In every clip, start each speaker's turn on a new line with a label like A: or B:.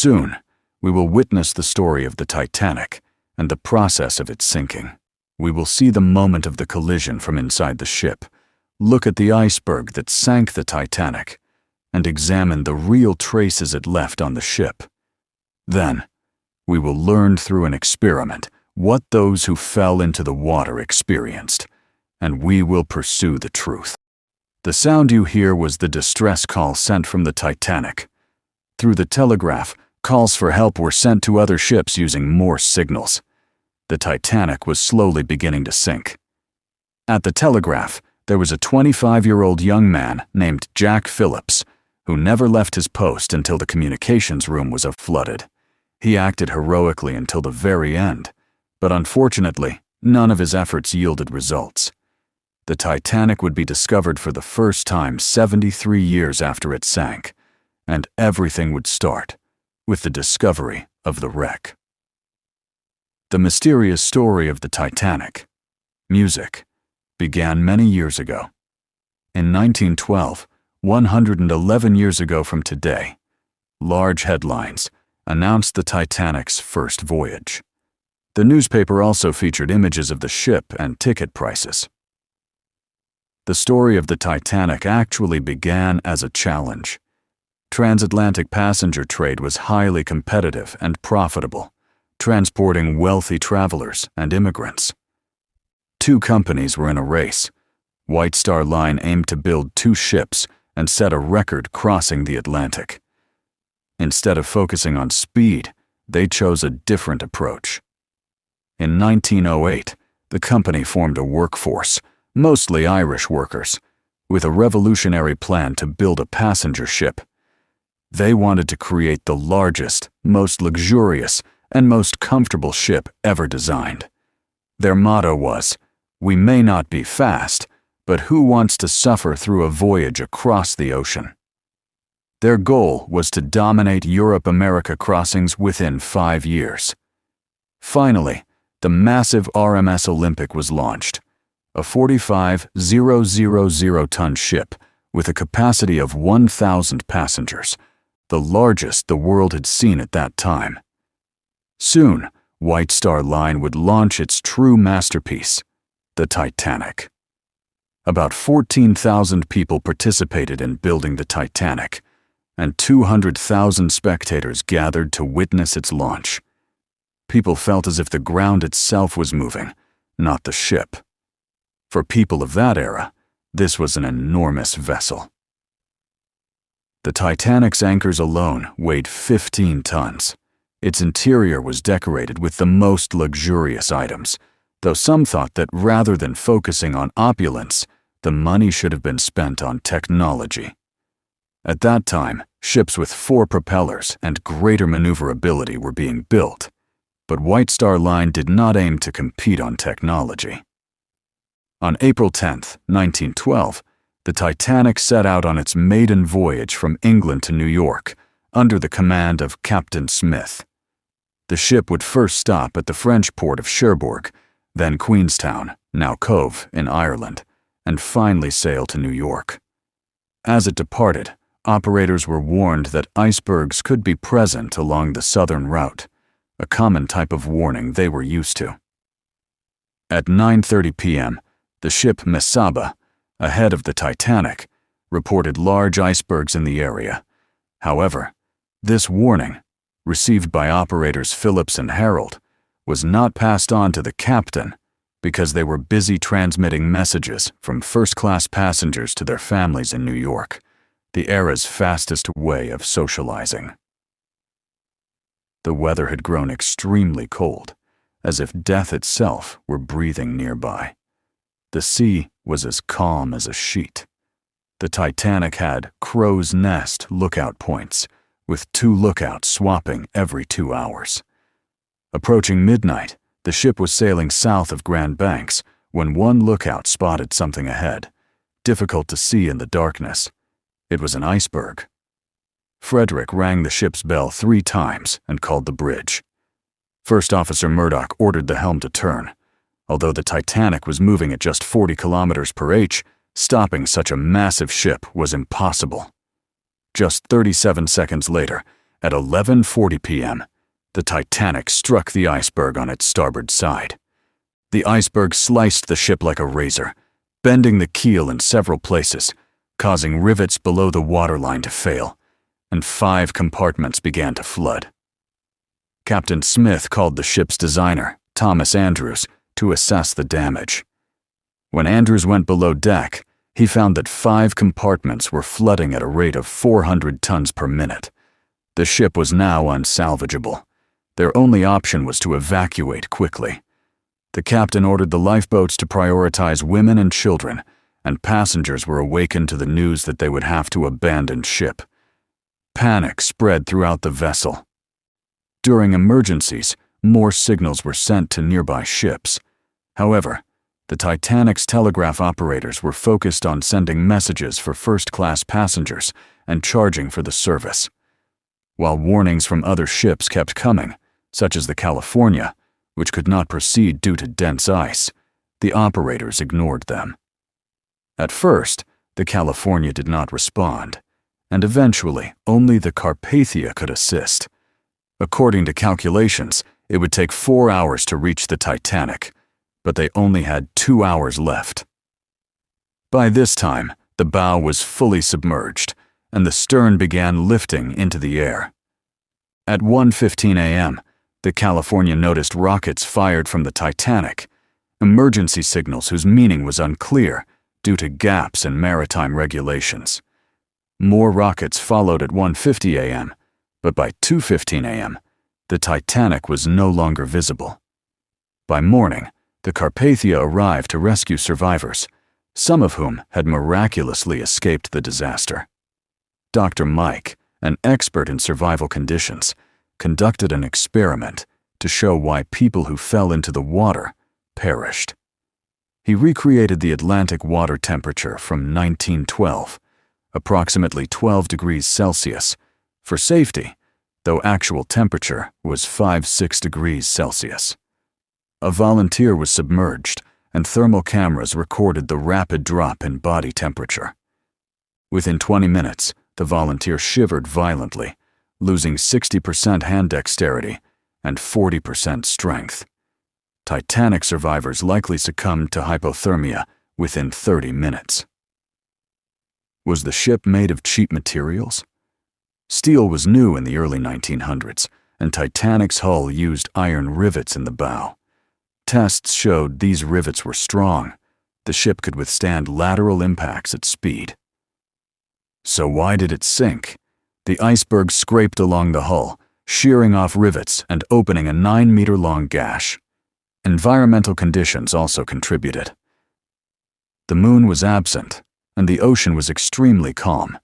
A: Soon, we will witness the story of the Titanic and the process of its sinking. We will see the moment of the collision from inside the ship, look at the iceberg that sank the Titanic, and examine the real traces it left on the ship. Then, we will learn through an experiment what those who fell into the water experienced, and we will pursue the truth. The sound you hear was the distress call sent from the Titanic. Through the telegraph, calls for help were sent to other ships using Morse signals. The Titanic was slowly beginning to sink. At the telegraph, there was a 25-year-old young man named Jack Phillips, who never left his post until the communications room was flooded. He acted heroically until the very end, but unfortunately, none of his efforts yielded results. The Titanic would be discovered for the first time 73 years after it sank, and everything would start with the discovery of the wreck. The mysterious story of the Titanic, music, began many years ago. In 1912, 111 years ago from today, large headlines announced the Titanic's first voyage. The newspaper also featured images of the ship and ticket prices. The story of the Titanic actually began as a challenge. Transatlantic passenger trade was highly competitive and profitable, transporting wealthy travelers and immigrants. Two companies were in a race. White Star Line aimed to build 2 ships and set a record crossing the Atlantic. Instead of focusing on speed, they chose a different approach. In 1908, the company formed a workforce, mostly Irish workers, with a revolutionary plan to build a passenger ship. They wanted to create the largest, most luxurious, and most comfortable ship ever designed. Their motto was, "We may not be fast, but who wants to suffer through a voyage across the ocean?" Their goal was to dominate Europe-America crossings within 5 years. Finally, the massive RMS Olympic was launched, a 45,000-ton ship with a capacity of 1,000 passengers, the largest the world had seen at that time. Soon, White Star Line would launch its true masterpiece, the Titanic. About 14,000 people participated in building the Titanic, and 200,000 spectators gathered to witness its launch. People felt as if the ground itself was moving, not the ship. For people of that era, this was an enormous vessel. The Titanic's anchors alone weighed 15 tons. Its interior was decorated with the most luxurious items, though some thought that rather than focusing on opulence, the money should have been spent on technology. At that time, ships with 4 propellers and greater maneuverability were being built, but White Star Line did not aim to compete on technology. On April 10, 1912, the Titanic set out on its maiden voyage from England to New York, under the command of Captain Smith. The ship would first stop at the French port of Cherbourg, then Queenstown, now Cove, in Ireland, and finally sail to New York. As it departed, operators were warned that icebergs could be present along the southern route, a common type of warning they were used to. At 9:30 p.m., the ship Mesaba, ahead of the Titanic, reported large icebergs in the area. However, this warning, received by operators Phillips and Harold, was not passed on to the captain because they were busy transmitting messages from first-class passengers to their families in New York, the era's fastest way of socializing. The weather had grown extremely cold, as if death itself were breathing nearby. The sea was as calm as a sheet. The Titanic had crow's nest lookout points, with 2 lookouts swapping every 2 hours. Approaching midnight, the ship was sailing south of Grand Banks when one lookout spotted something ahead, difficult to see in the darkness. It was an iceberg. Frederick rang the ship's bell 3 times and called the bridge. First Officer Murdoch ordered the helm to turn. Although the Titanic was moving at just 40 kilometers per h, stopping such a massive ship was impossible. Just 37 seconds later, At 11:40 p.m., the Titanic struck the iceberg on its starboard side. The iceberg sliced the ship like a razor, bending the keel in several places, causing rivets below the waterline to fail, and 5 compartments began to flood. Captain Smith called the ship's designer, Thomas Andrews, to assess the damage. When Andrews went below deck, he found that 5 compartments were flooding at a rate of 400 tons per minute. The ship was now unsalvageable. Their only option was to evacuate quickly. The captain ordered the lifeboats to prioritize women and children, and passengers were awakened to the news that they would have to abandon ship. Panic spread throughout the vessel. During emergencies, more signals were sent to nearby ships. However, the Titanic's telegraph operators were focused on sending messages for first-class passengers and charging for the service. While warnings from other ships kept coming, such as the California, which could not proceed due to dense ice, the operators ignored them. At first, the California did not respond, and eventually only the Carpathia could assist. According to calculations, it would take 4 hours to reach the Titanic, but they only had 2 hours left. By this time, the bow was fully submerged, and the stern began lifting into the air. At 1:15 a.m., the California noticed rockets fired from the Titanic, emergency signals whose meaning was unclear due to gaps in maritime regulations. More rockets followed at 1:50 a.m., but by 2:15 a.m., the Titanic was no longer visible. By morning, the Carpathia arrived to rescue survivors, some of whom had miraculously escaped the disaster. Dr. Mike, an expert in survival conditions, conducted an experiment to show why people who fell into the water perished. He recreated the Atlantic water temperature from 1912, approximately 12 degrees Celsius, for safety, though actual temperature was 5-6 degrees Celsius. A volunteer was submerged, and thermal cameras recorded the rapid drop in body temperature. Within 20 minutes, the volunteer shivered violently, losing 60% hand dexterity and 40% strength. Titanic survivors likely succumbed to hypothermia within 30 minutes. Was the ship made of cheap materials? Steel was new in the early 1900s, and Titanic's hull used iron rivets in the bow. Tests showed these rivets were strong. The ship could withstand lateral impacts at speed. So why did it sink? The iceberg scraped along the hull, shearing off rivets and opening a 9-meter-long gash. Environmental conditions also contributed. The moon was absent, and the ocean was extremely calm,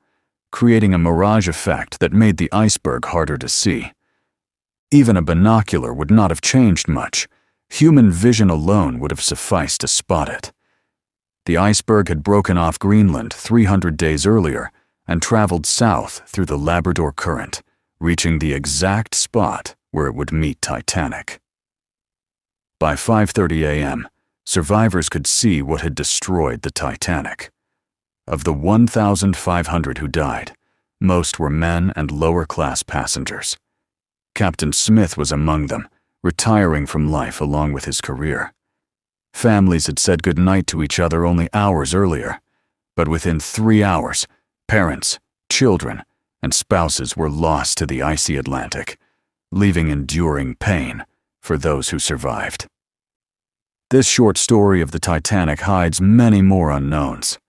A: creating a mirage effect that made the iceberg harder to see. Even a binocular would not have changed much. Human vision alone would have sufficed to spot it. The iceberg had broken off Greenland 300 days earlier and traveled south through the Labrador Current, reaching the exact spot where it would meet Titanic. By 5:30 a.m., survivors could see what had destroyed the Titanic. Of the 1,500 who died, most were men and lower-class passengers. Captain Smith was among them, retiring from life along with his career. Families had said goodnight to each other only hours earlier, but within 3 hours, parents, children, and spouses were lost to the icy Atlantic, leaving enduring pain for those who survived. This short story of the Titanic hides many more unknowns.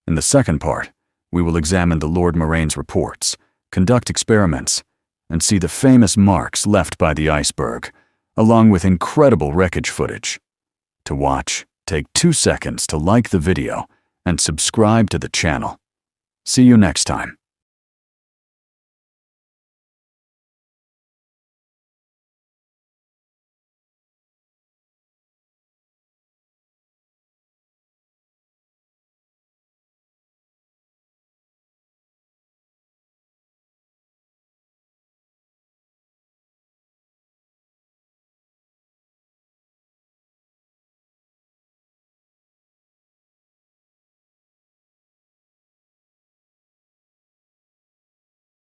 A: In the second part, we will examine the Lord Moraine's reports, conduct experiments, and see the famous marks left by the iceberg, along with incredible wreckage footage. To watch, take 2 seconds to like the video and subscribe to the channel. See you next time.